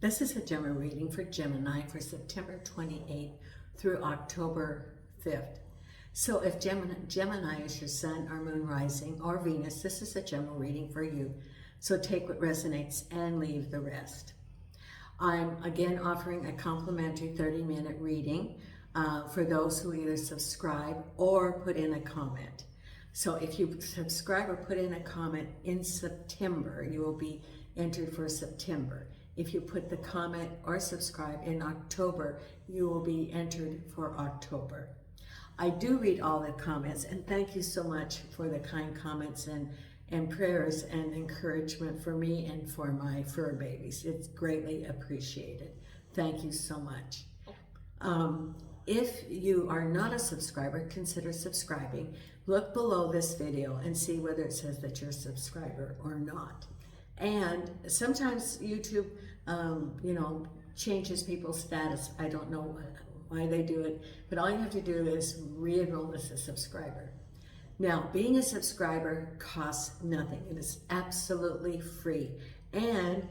This is a Gemini reading for Gemini for September 28th through October 5th. So if Gemini is your sun or moon rising or Venus, this is a general reading for you. So take what resonates and leave the rest. I'm again offering a complimentary 30-minute reading for those who either subscribe or put in a comment. So if you subscribe or put in a comment in September, you will be entered for September. If you put the comment or subscribe in October, you will be entered for October. I do read all the comments, and thank you so much for the kind comments and prayers and encouragement for me and for my fur babies. It's greatly appreciated. Thank you so much. If you are not a subscriber, consider subscribing. Look below this video and see whether it says that you're a subscriber or not. And sometimes YouTube, changes people's status. I don't know why they do it, but all you have to do is re-enroll as a subscriber. Now, being a subscriber costs nothing. It is absolutely free, and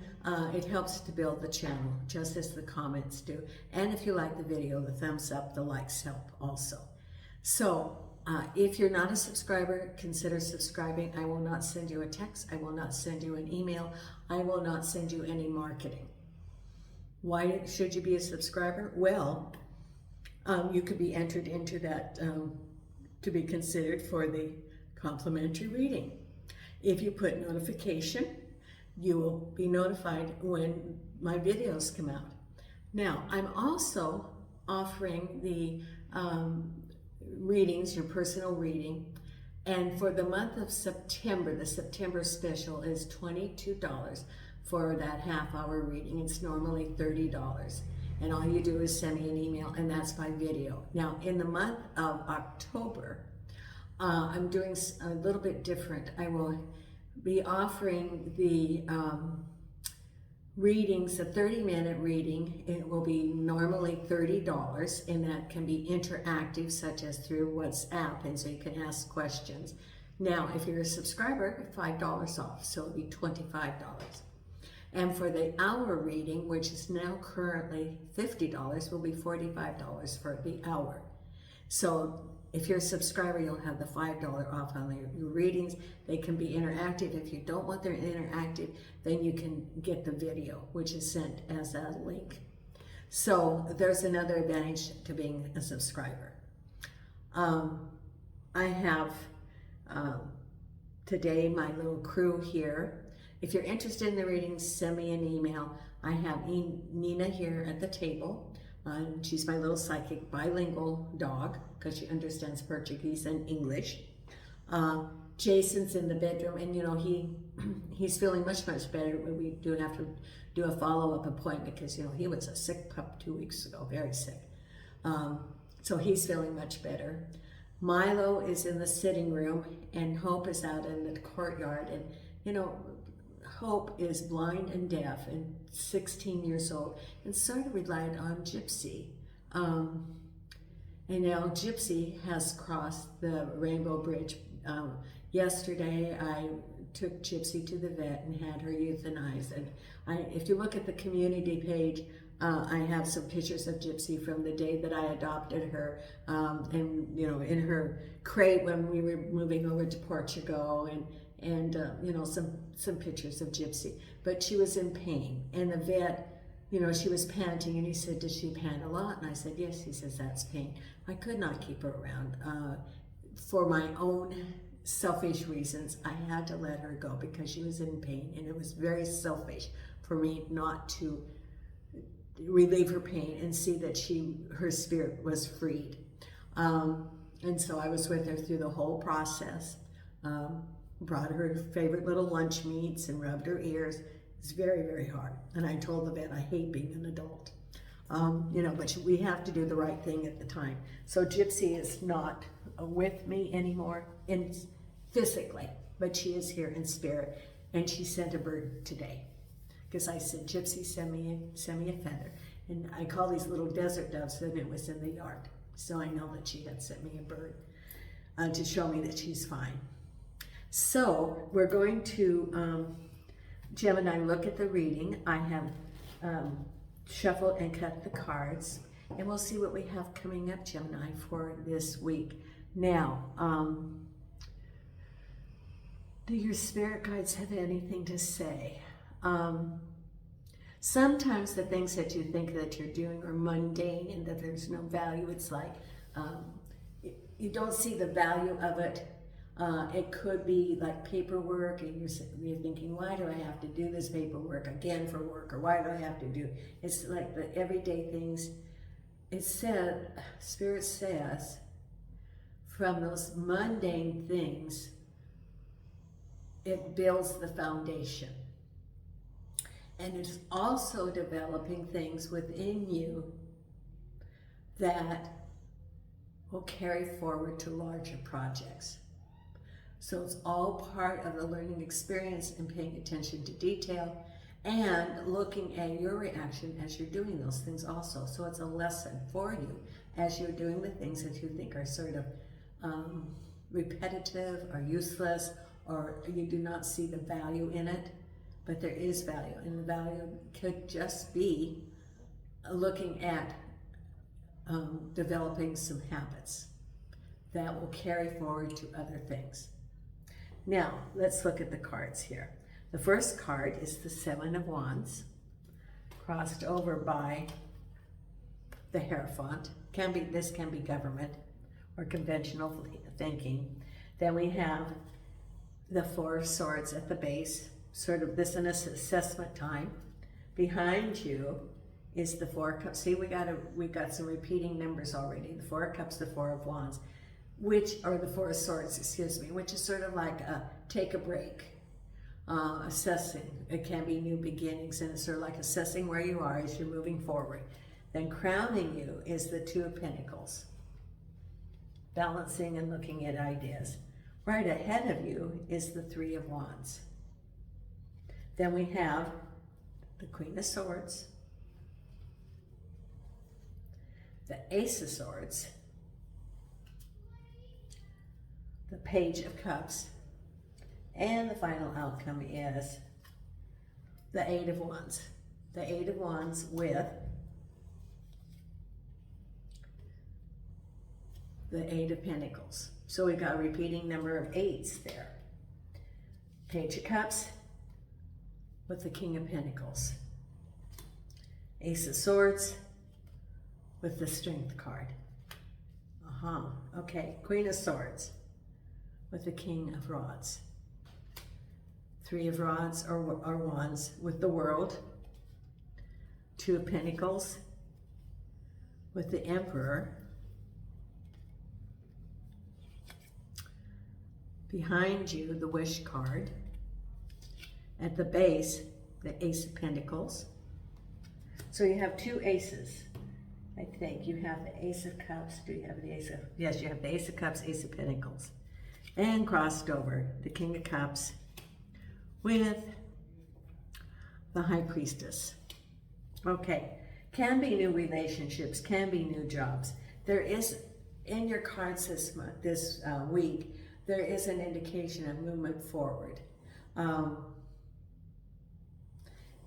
it helps to build the channel, just as the comments do. And if you like the video, the thumbs up, the likes help also. So, if you're not a subscriber, consider subscribing. I will not send you a text. I will not send you an email. I will not send you any marketing. Why should you be a subscriber? Well, you could be entered into that to be considered for the complimentary reading. If you put notification, you will be notified when my videos come out. Now, I'm also offering the readings, your personal reading, and for the month of September, the September special is $22 for that half-hour reading. It's normally $30, and all you do is send me an email, and that's by video. Now, in the month of October, I'm doing a little bit different. I will be offering the readings, a 30-minute reading. It will be normally $30, and that can be interactive, such as through WhatsApp, and so you can ask questions. Now, if you're a subscriber, $5 off, so it'll be $25. And for the hour reading, which is now currently $50, will be $45 for the hour. So if you're a subscriber, you'll have the $5 off on your readings. They can be interactive. If you don't want them interactive, then you can get the video, which is sent as a link. So there's another advantage to being a subscriber. I have today my little crew here. If you're interested in the readings, send me an email. I have Nina here at the table. She's my little psychic bilingual dog because she understands Portuguese and English. Jason's in the bedroom, and he's feeling much better. We do have to do a follow-up appointment because he was a sick pup 2 weeks ago, very sick. So he's feeling much better. Milo is in the sitting room, and Hope is out in the courtyard. And Hope is blind and deaf and 16 years old and sort of relied on Gypsy. And now Gypsy has crossed the Rainbow Bridge. Yesterday I took Gypsy to the vet and had her euthanized. And if you look at the community page, I have some pictures of Gypsy from the day that I adopted her, and in her crate when we were moving over to Portugal, and some pictures of Gypsy. But she was in pain, and the vet, she was panting, and he said, "Does she pant a lot?" And I said, "Yes." He says, "That's pain." I could not keep her around. For my own selfish reasons, I had to let her go because she was in pain, and it was very selfish for me not to relieve her pain and see that her spirit was freed. And so I was with her through the whole process. Brought her favorite little lunch meats and rubbed her ears. It's very, very hard. And I told the vet I hate being an adult. But we have to do the right thing at the time. So Gypsy is not with me anymore physically, but she is here in spirit. And she sent a bird today. Because I said, "Gypsy, send me a feather." And I call these little desert doves, and it was in the yard. So I know that she had sent me a bird to show me that she's fine. So we're going to, Gemini, look at the reading. I have shuffle and cut the cards, and we'll see what we have coming up, Gemini, for this week. Now, do your spirit guides have anything to say? Sometimes the things that you think that you're doing are mundane and that there's no value. It's like you don't see the value of it. It could be like paperwork, and you're thinking, why do I have to do this paperwork again for work, or why do I have to do? It's like the everyday things. It said, Spirit says, from those mundane things, it builds the foundation. And it's also developing things within you that will carry forward to larger projects. So it's all part of the learning experience and paying attention to detail and looking at your reaction as you're doing those things also. So it's a lesson for you as you're doing the things that you think are sort of repetitive or useless, or you do not see the value in it. But there is value, and the value could just be looking at developing some habits that will carry forward to other things. Now, let's look at the cards here. The first card is the Seven of Wands, crossed over by the Hierophant. This can be government or conventional thinking. Then we have the Four of Swords at the base, sort of this an assessment time. Behind you is the Four of Cups. See, we got some repeating numbers already. The Four of Cups, the Four of Wands, the Four of Swords, excuse me, which is sort of like take a break, assessing. It can be new beginnings, and it's sort of like assessing where you are as you're moving forward. Then crowning you is the Two of Pentacles, balancing and looking at ideas. Right ahead of you is the Three of Wands. Then we have the Queen of Swords, the Ace of Swords, the Page of Cups, and the final outcome is the Eight of Wands. The Eight of Wands with the Eight of Pentacles. So we've got a repeating number of eights there. Page of Cups with the King of Pentacles. Ace of Swords with the Strength card. Okay, Queen of Swords with the King of Rods. Three of Rods or Wands with the World. Two of Pentacles with the Emperor. Behind you, the Wish card. At the base, the Ace of Pentacles. So you have two aces. I think you have the Ace of Cups. Do you have the Ace of? Yes, you have the Ace of Cups, Ace of Pentacles. And crossed over, the King of Cups with the High Priestess. Okay, can be new relationships, can be new jobs. There is, in your cards this week, there is an indication of movement forward. And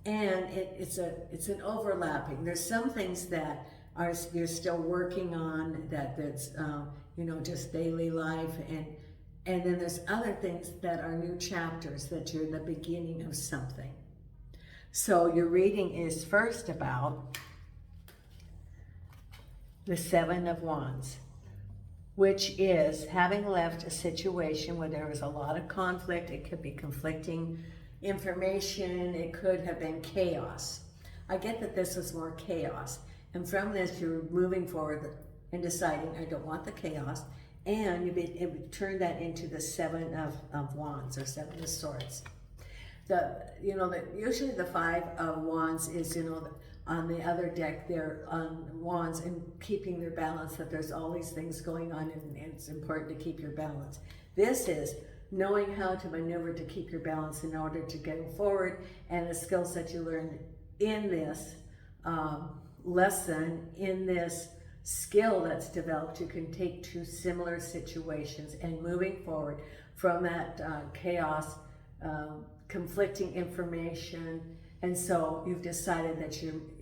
it's an overlapping. There's some things that you're still working on, that's just daily life, and then there's other things that are new chapters, that you're in the beginning of something. So your reading is first about the Seven of Wands, which is having left a situation where there was a lot of conflict. It could be conflicting information. It could have been chaos. I get that this was more chaos. And from this, you're moving forward and deciding, I don't want the chaos. And it would turn that into the Seven of Wands or Seven of Swords. Usually the Five of Wands is, on the other deck there on Wands and keeping their balance, that there's all these things going on, and it's important to keep your balance. This is knowing how to maneuver to keep your balance in order to go forward, and the skills that you learned in this lesson, in this skill that's developed, you can take to similar situations and moving forward from that chaos, conflicting information, And so you've decided that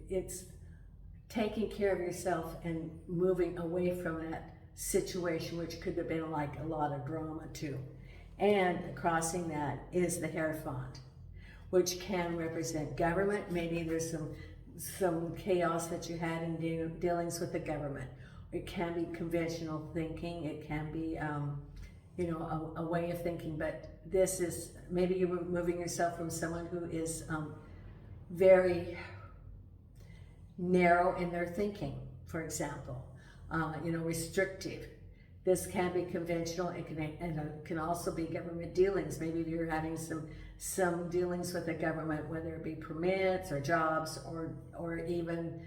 it's taking care of yourself and moving away from that situation, which could have been like a lot of drama too. And crossing that is the Hierophant, which can represent government. Maybe there's some chaos that you had in dealings with the government. It can be conventional thinking. It can be, you know, a way of thinking. But this is, maybe you're removing yourself from someone who is very narrow in their thinking, for example, you know, restrictive. This can be conventional. It can also be government dealings. Maybe you're having some dealings with the government, whether it be permits or jobs or even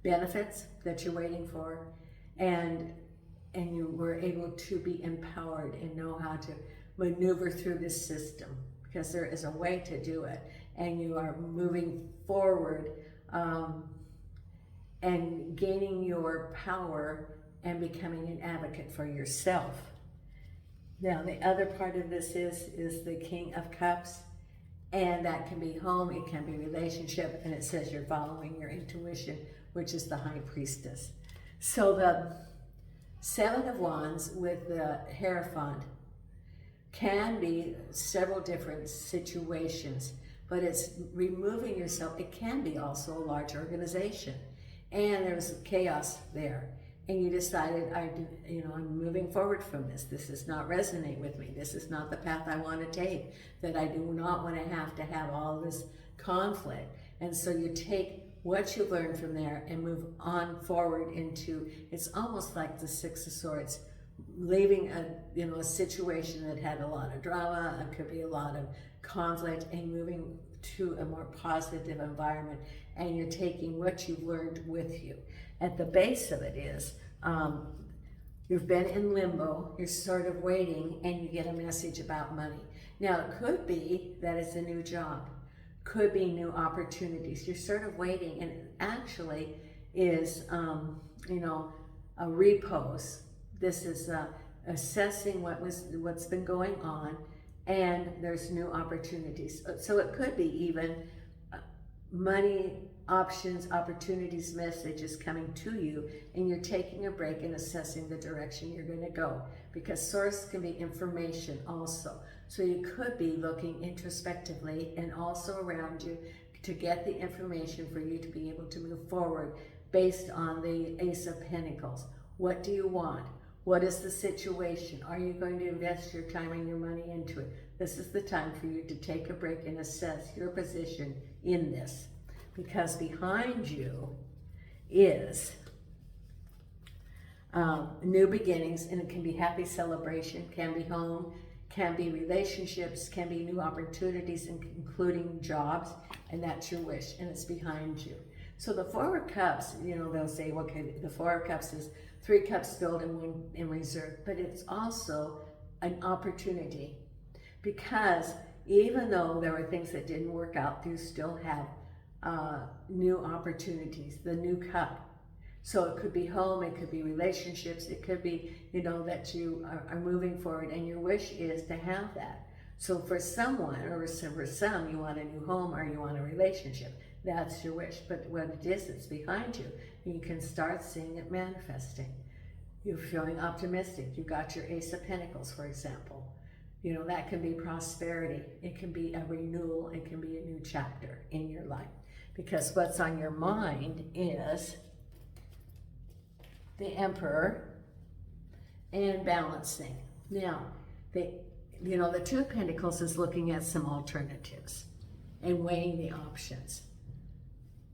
benefits that you're waiting for, and you were able to be empowered and know how to maneuver through this system, because there is a way to do it, and you are moving forward and gaining your power and becoming an advocate for yourself. Now, the other part of this is the King of Cups, and that can be home, it can be relationship, and it says you're following your intuition, which is the High Priestess. So the Seven of Wands with the Hierophant can be several different situations, but it's removing yourself. It can be also a large organization, and there's chaos there. And you decided, I'm moving forward from this. This does not resonate with me. This is not the path I want to take, that I do not want to have all this conflict. And so you take what you learned from there and move on forward into, it's almost like the Six of Swords, leaving a situation that had a lot of drama, it could be a lot of conflict, and moving to a more positive environment, and you're taking what you've learned with you. At the base of it is, you've been in limbo, you're sort of waiting, and you get a message about money. Now, it could be that it's a new job, could be new opportunities. You're sort of waiting, and it actually is, a repose. This is assessing what's been going on, and there's new opportunities. So it could be even money, options, opportunities, messages coming to you, and you're taking a break and assessing the direction you're going to go, because source can be information also. So you could be looking introspectively and also around you to get the information for you to be able to move forward based on the Ace of Pentacles. What do you want? What is the situation? Are you going to invest your time and your money into it? This is the time for you to take a break and assess your position in this. Because behind you is new beginnings, and it can be happy celebration, can be home, can be relationships, can be new opportunities, including jobs, and that's your wish, and it's behind you. So the Four of Cups, they'll say, okay, the Four of Cups is 3 cups filled and 1 in reserve, but it's also an opportunity, because even though there were things that didn't work out, you still have new opportunities, the new cup. So it could be home, it could be relationships, it could be, that you are moving forward, and your wish is to have that. So for someone, or for some, you want a new home or you want a relationship. That's your wish. But what it is, it's behind you. You can start seeing it manifesting. You're feeling optimistic. You got your Ace of Pentacles, for example. That can be prosperity. It can be a renewal. It can be a new chapter in your life. Because what's on your mind is the Emperor and balancing. Now, the Two of Pentacles is looking at some alternatives and weighing the options.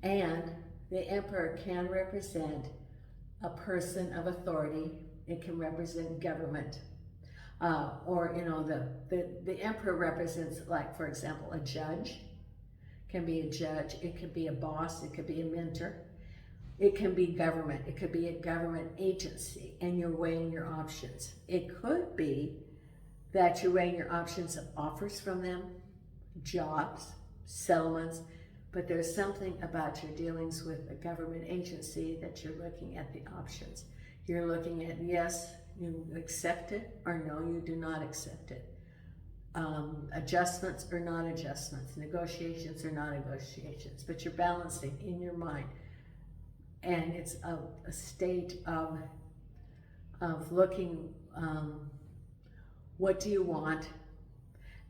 And the Emperor can represent a person of authority. It can represent government. The Emperor represents, like, for example, a judge. Can be a judge, it could be a boss, it could be a mentor, it can be government, it could be a government agency, and you're weighing your options. It could be that you're weighing your options of offers from them, jobs, settlements, but there's something about your dealings with a government agency that you're looking at the options. You're looking at, yes, you accept it, or no, you do not accept it. adjustments or not adjustments, negotiations or not negotiations, but you're balancing in your mind. And it's a state of looking, what do you want,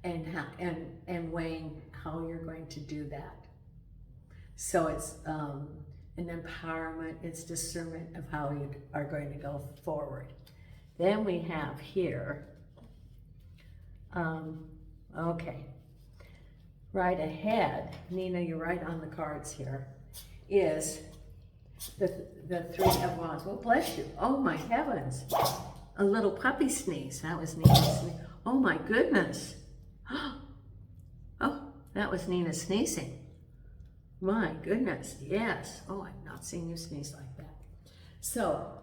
and how, and weighing how you're going to do that. So it's an empowerment, it's discernment of how you are going to go forward. Then we have here, okay, right ahead, Nina, you're right on the cards here, is the Three of Wands. Well, bless you. Oh my heavens. A little puppy sneeze. That was Nina's sneeze. Oh my goodness. Oh, that was Nina sneezing. My goodness, yes. Oh, I've not seen you sneeze like that. So,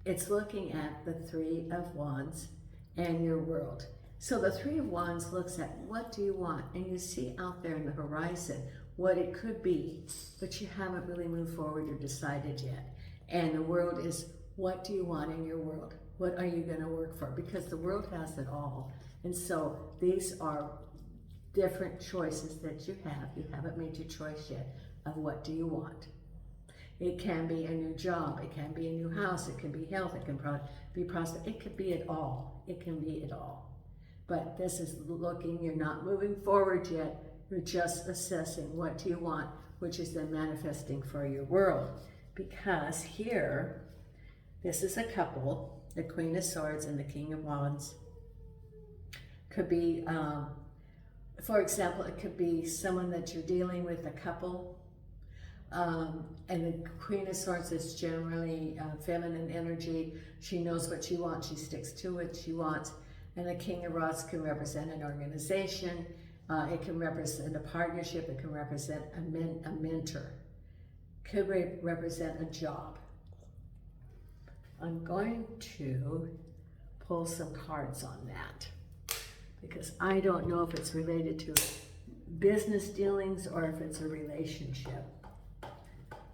it's looking at the Three of Wands and your world. So the Three of Wands looks at what do you want, and you see out there in the horizon what it could be, but you haven't really moved forward or decided yet. And the world is, what do you want in your world? What are you going to work for? Because the world has it all. And so these are different choices that you have. You haven't made your choice yet of what do you want. It can be a new job, it can be a new house, it can be health, it can be prosperity, it could be it all. It can be it all. But this is looking, you're not moving forward yet, you're just assessing what do you want, which is then manifesting for your world. Because here, this is a couple, the Queen of Swords and the King of Wands. Could be, for example, it could be someone that you're dealing with, a couple, and the Queen of Swords is generally feminine energy. She knows what she wants, she sticks to what she wants. And the King of Wands can represent an organization, it can represent a partnership, it can represent a mentor, could represent a job. I'm going to pull some cards on that, because I don't know if it's related to business dealings or if it's a relationship.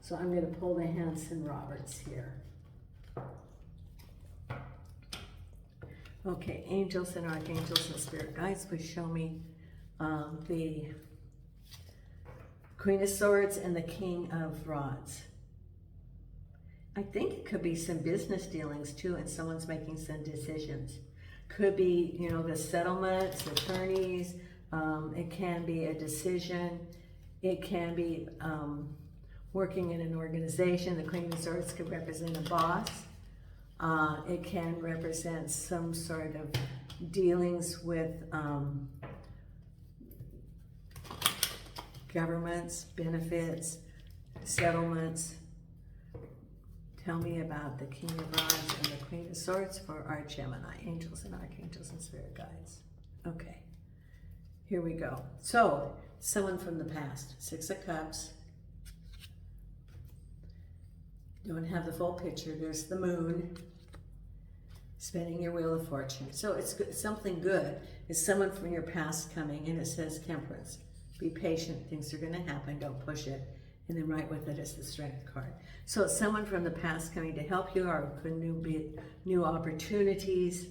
So I'm going to pull the Hanson Roberts here. Okay, angels and archangels and spirit guides, please show me the Queen of Swords and the King of Rods. I think it could be some business dealings too, and someone's making some decisions. Could be, you know, the settlements, attorneys, it can be a decision, it can be working in an organization. The Queen of Swords could represent a boss. It can represent some sort of dealings with governments, benefits, settlements. Tell me about the King of Rods and the Queen of Swords for our Gemini, angels and archangels and spirit guides. Okay, here we go. So, someone from the past, Six of Cups. Don't have the full picture. There's the moon spinning your wheel of fortune. So it's something good. It's someone from your past coming, and it says Temperance. Be patient. Things are going to happen. Don't push it. And then right with it is the Strength card. So it's someone from the past coming to help you, or could be new opportunities.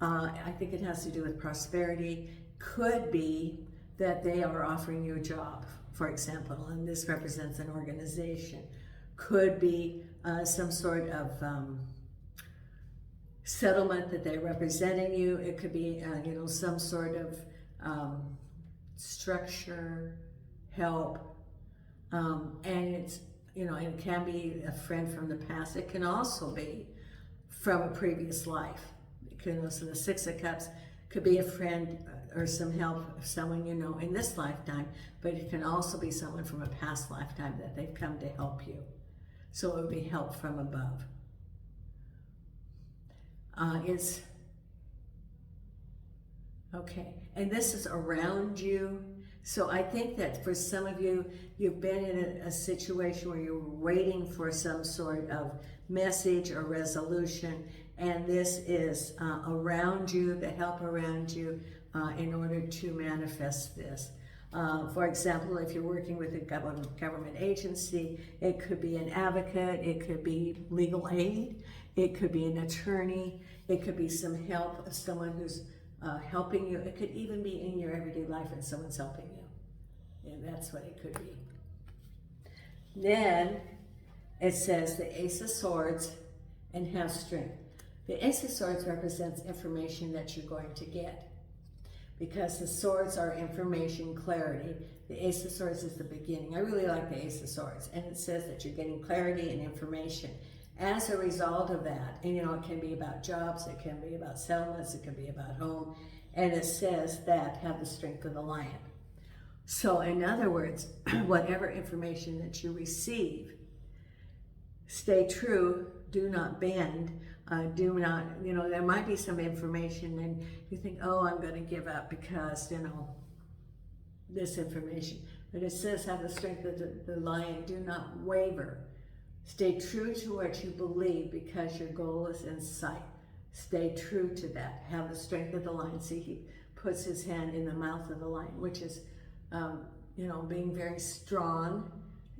I think it has to do with prosperity. Could be that they are offering you a job, for example, and this represents an organization. Could be some sort of settlement that they're representing you. It could be, you know, some sort of structure, help, and it's, you know, it can be a friend from the past. It can also be from a previous life. It can, so the Six of Cups could be a friend or some help of someone you know in this lifetime, but it can also be someone from a past lifetime that they've come to help you. So it would be help from above. It's, okay, and this is around you. So I think that for some of you, you've been in a situation where you're waiting for some sort of message or resolution, and this is around you, the help around you in order to manifest this. For example, if you're working with a government agency, it could be an advocate, it could be legal aid, it could be an attorney, it could be some help of someone who's helping you. It could even be in your everyday life and someone's helping you. And that's what it could be. Then it says the Ace of Swords and have strength. The Ace of Swords represents information that you're going to get. Because the swords are information, clarity. The Ace of Swords is the beginning. I really like the Ace of Swords. And it says that you're getting clarity and information. As a result of that, and you know, it can be about jobs, it can be about settlements, it can be about home. And it says that have the strength of the lion. So in other words, whatever information that you receive, stay true, do not bend, do not, you know, there might be some information and you think, oh, I'm going to give up because, you know, this information. But it says have the strength of the lion, do not waver. Stay true to what you believe because your goal is in sight. Stay true to that. Have the strength of the lion. See, he puts his hand in the mouth of the lion, which is, you know, being very strong,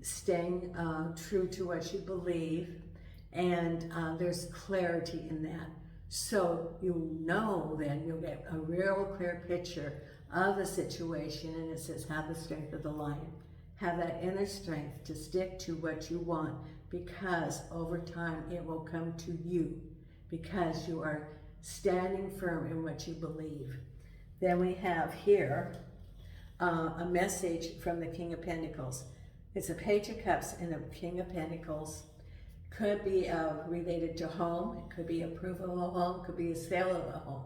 staying true to what you believe, and there's clarity in that. So you know then you'll get a real clear picture of the situation, and it says have the strength of the lion. Have that inner strength to stick to what you want, because over time it will come to you because you are standing firm in what you believe. Then we have here a message from the King of Pentacles. It's a Page of Cups and a King of Pentacles. Could be related to home, it could be approval of a home, could be a sale of a home,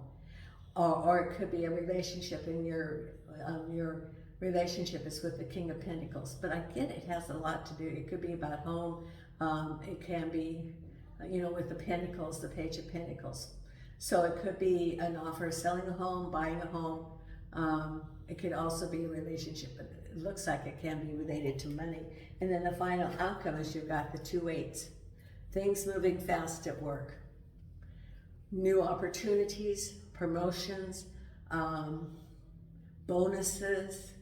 or it could be a relationship, and your relationship is with the King of Pentacles. But I get it has a lot to do. It could be about home. It can be, you know, with the Pentacles, the Page of Pentacles. So it could be an offer, selling a home, buying a home. It could also be a relationship, but it looks like it can be related to money. And then the final outcome is you've got the 2 8s. Things moving fast at work. New opportunities, promotions, bonuses.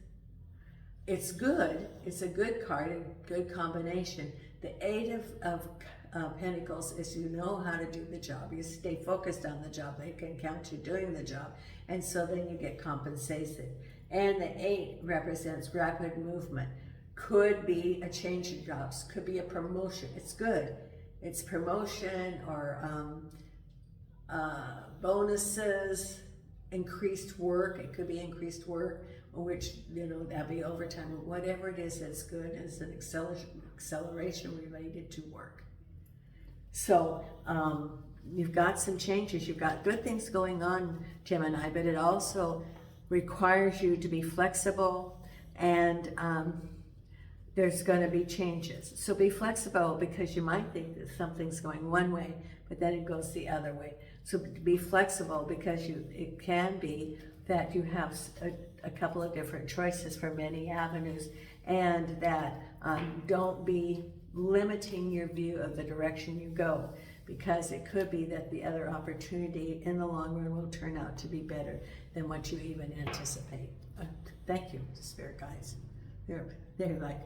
It's good. It's a good card, a good combination. The 8 of Pentacles is you know how to do the job. You stay focused on the job. They can count you doing the job. And so then you get compensation. And the 8 represents rapid movement. Could be a change in jobs. Could be a promotion. It's good. It's promotion or bonuses, increased work. It could be increased work, which, you know, that'd be overtime. Whatever it is that's good is an acceleration related to work. So you've got some changes. You've got good things going on, Gemini, but it also requires you to be flexible, and there's going to be changes. So be flexible, because you might think that something's going one way, but then it goes the other way. So be flexible, because it can be that you have a couple of different choices for many avenues, and that don't be limiting your view of the direction you go, because it could be that the other opportunity in the long run will turn out to be better than what you even anticipate. Thank you, Spirit Guides. They're like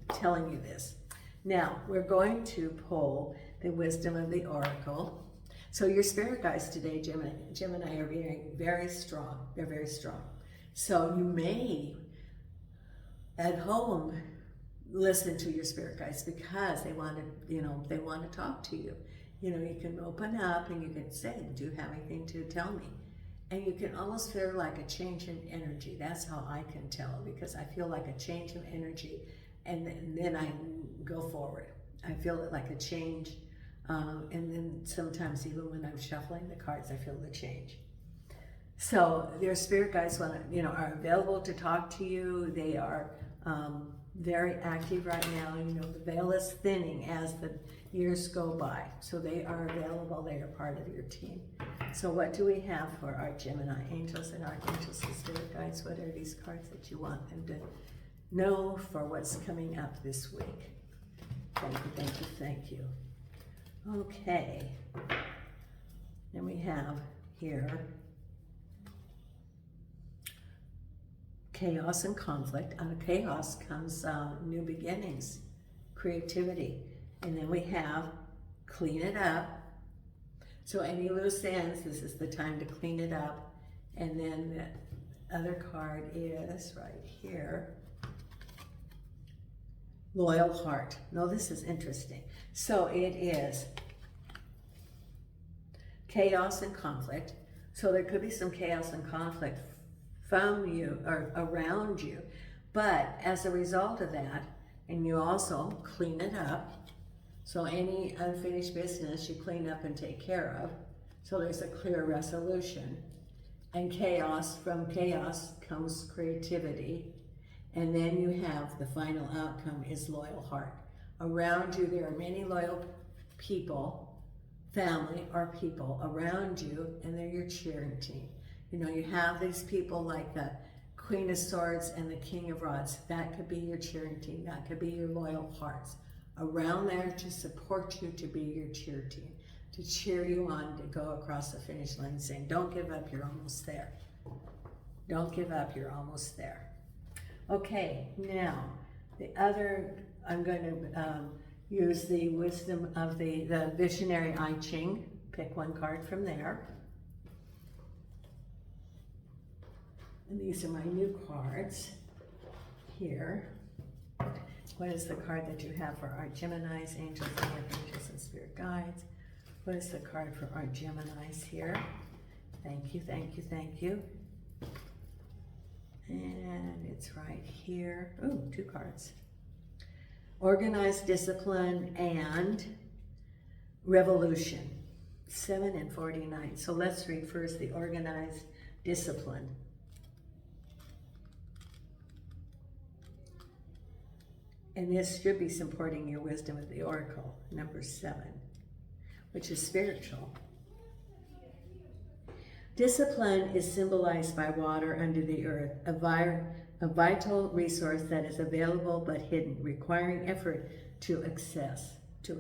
telling you this. Now, we're going to pull the wisdom of the Oracle. So your Spirit Guides today, Gemini, are being very strong. They're very strong. So you may, at home, listen to your Spirit Guides, because they want to, you know, they want to talk to you. You know, you can open up and you can say, do you have anything to tell me? And you can almost feel like a change in energy. That's how I can tell, because I feel like a change in energy, and then I go forward. I feel it like a change, and then sometimes even when I'm shuffling the cards, I feel the change. So your Spirit Guides are available to talk to you. They are very active right now. You know, the veil is thinning as the years go by. So they are available. They are part of your team. So what do we have for our Gemini angels and archangels and Spirit Guides? What are these cards that you want them to know for what's coming up this week? Thank you, thank you, thank you. Okay. Then we have here chaos and conflict. Out of chaos comes new beginnings, creativity. And then we have clean it up. So any loose ends, this is the time to clean it up And then the other card is right here, loyal heart. Now this is interesting. So it is chaos and conflict. So there could be some chaos and conflict from you or around you. But as a result of that, and you also clean it up. So any unfinished business you clean up and take care of. So there's a clear resolution. And chaos, from chaos comes creativity. And then you have the final outcome is loyal heart. Around you, there are many loyal people, family or people around you, and they're your cheering team. You know, you have these people like the Queen of Swords and the King of Rods. That could be your cheering team. That could be your loyal hearts around there to support you, to be your cheer team, to cheer you on to go across the finish line saying, don't give up, you're almost there. Don't give up, you're almost there. Okay, now the other, I'm going to use the wisdom of the visionary I Ching. Pick one card from there. And these are my new cards here. What is the card that you have for our Geminis, angels, archangels, and spirit guides? What is the card for our Geminis here? Thank you, thank you, thank you. And it's right here. Oh, two cards. Organized discipline and revolution. 7 and 49. So let's read first the organized discipline. And this should be supporting your wisdom of the oracle, number 7, which is spiritual. Discipline is symbolized by water under the earth, a vital resource that is available but hidden, requiring effort to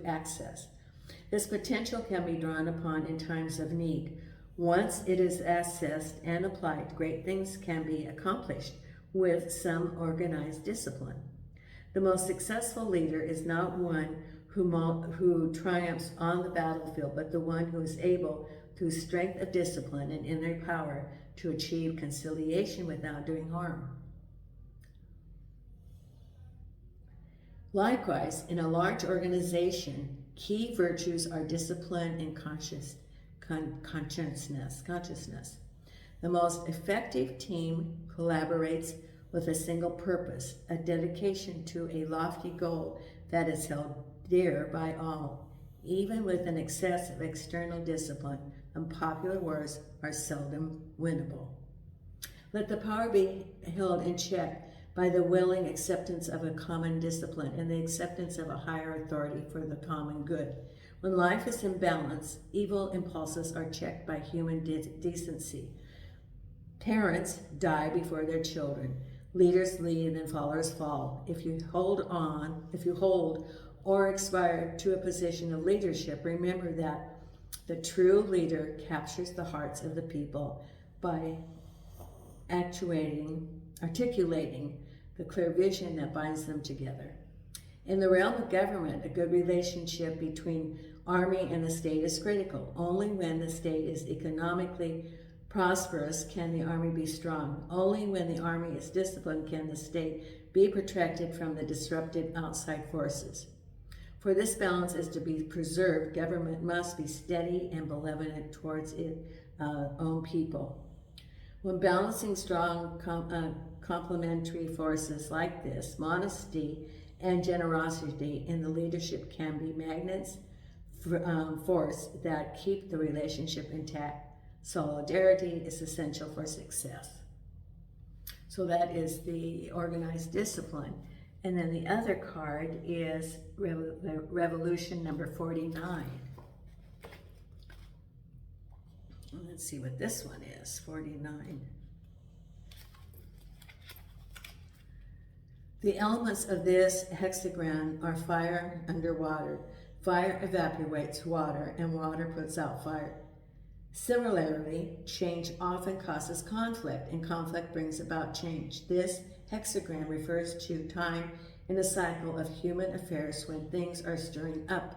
access. This potential can be drawn upon in times of need. Once it is accessed and applied, great things can be accomplished with some organized discipline. The most successful leader is not one who triumphs on the battlefield, but the one who is able, through strength of discipline and inner power, to achieve conciliation without doing harm. Likewise, in a large organization, key virtues are discipline and consciousness. The most effective team collaborates with a single purpose, a dedication to a lofty goal that is held dear by all. Even with an excess of external discipline, unpopular wars are seldom winnable. Let the power be held in check by the willing acceptance of a common discipline and the acceptance of a higher authority for the common good. When life is in balance, evil impulses are checked by human decency. Parents die before their children. Leaders lead and followers fall. If you hold or aspire to a position of leadership, remember that the true leader captures the hearts of the people by articulating the clear vision that binds them together. In the realm of government, a good relationship between army and the state is critical. Only when the state is economically prosperous can the army be strong. Only when the army is disciplined can the state be protected from the disruptive outside forces. For this balance is to be preserved, government must be steady and benevolent towards its own people. When balancing strong complementary forces like this, modesty and generosity in the leadership can be magnets force that keep the relationship intact. Solidarity is essential for success. So that is the organized discipline. And then the other card is Revolution number 49. Let's see what this one is, 49. The elements of this hexagram are fire under water. Fire evaporates water, and water puts out fire. Similarly, change often causes conflict, and conflict brings about change. This hexagram refers to time in a cycle of human affairs when things are stirring up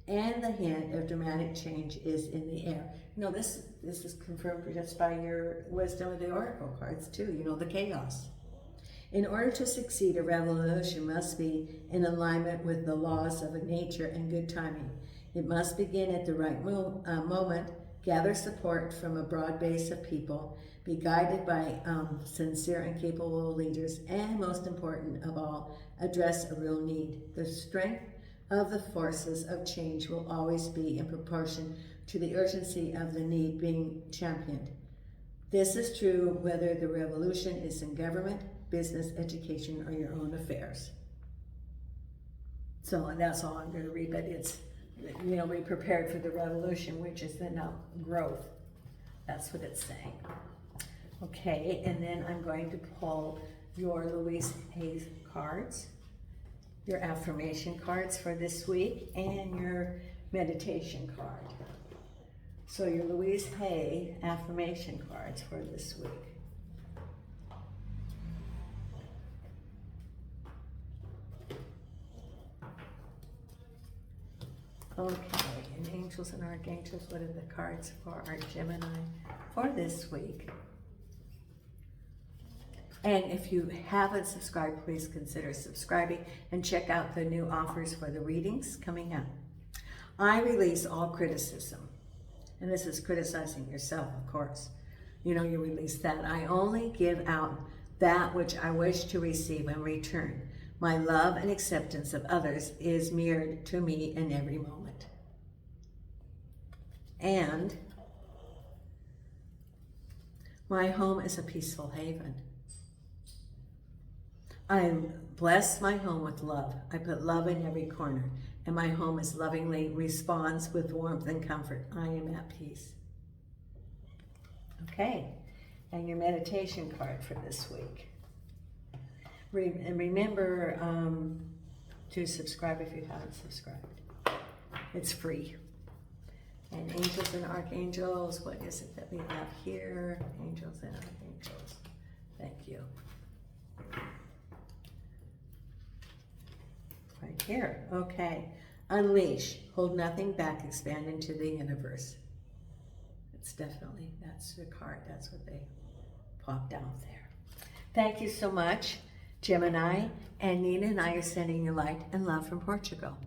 and the hint of dramatic change is in the air. You know, this is confirmed just by your wisdom of the oracle cards too, you know, the chaos. In order to succeed, a revolution must be in alignment with the laws of nature and good timing. It must begin at the right moment, gather support from a broad base of people, be guided by sincere and capable leaders, and most important of all, address a real need. The strength of the forces of change will always be in proportion to the urgency of the need being championed. This is true whether the revolution is in government, business, education, or your own affairs. So, and that's all I'm going to read, but it's, you know, be prepared for the revolution, which is the now growth. That's what it's saying. Okay, and then I'm going to pull your Louise Hayes cards, your affirmation cards for this week, and your meditation card. So your Louise Hay affirmation cards for this week. Okay, and angels and archangels, what are the cards for our Gemini for this week? And if you haven't subscribed, please consider subscribing and check out the new offers for the readings coming up. I release all criticism. And this is criticizing yourself, of course. You know, you release that. I only give out that which I wish to receive in return. My love and acceptance of others is mirrored to me in every moment. And my home is a peaceful haven. I bless my home with love. I put love in every corner, and my home is lovingly responds with warmth and comfort. I am at peace. Okay, and your meditation card for this week. And remember to subscribe if you haven't subscribed. It's free. And angels and archangels, what is it that we have here? Angels and archangels. Thank you. Right here. Okay. Unleash. Hold nothing back. Expand into the universe. It's definitely, that's the card. That's what they popped out there. Thank you so much, Gemini. And Nina and I are sending you light and love from Portugal.